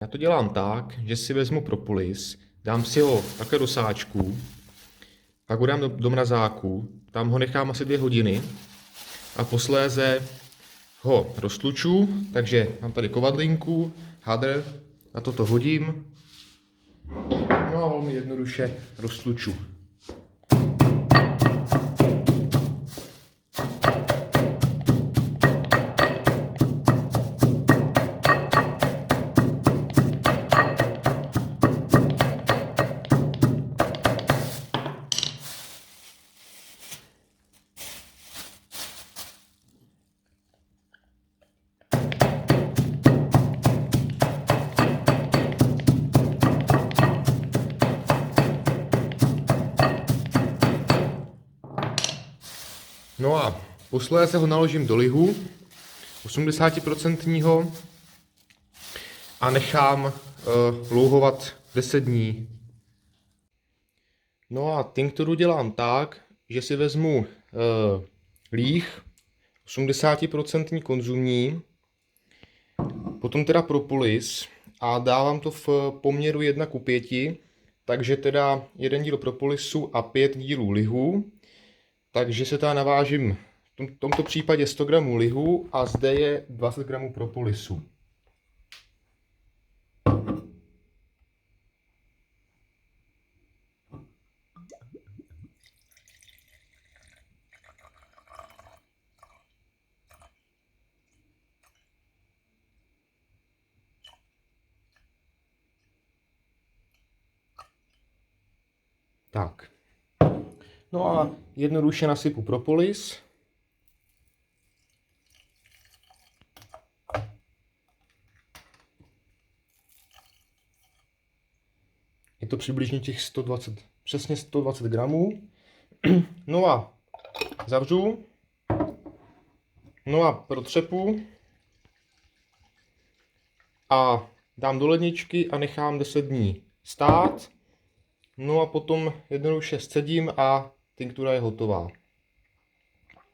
Já to dělám tak, že si vezmu propolis, dám si ho takhle do sáčku, pak ho dám do mrazáku, tam ho nechám asi 2 hodiny a posléze ho roztluču, takže mám tady kovadlinku, hadr, na toto hodím, no a velmi jednoduše roztluču. No a posléze ho naložím do lihu 80% a nechám louhovat 10 dní. No a tinkturu dělám tak, že si vezmu líh 80% konzumní, potom teda propolis a dávám to v poměru 1:5, takže teda 1 díl propolisu a 5 dílů lihu. Takže se tady navážím v tomto případě 100 gramů lihu a zde je 20 gramů propolisu. Tak. No a jednoduše nasypu propolis. Je to přibližně těch 120, přesně 120 gramů. No a zavřu. No a protřepu. A dám do ledničky a nechám 10 dní stát. No a potom jednoduše scedím a tinktura je hotová.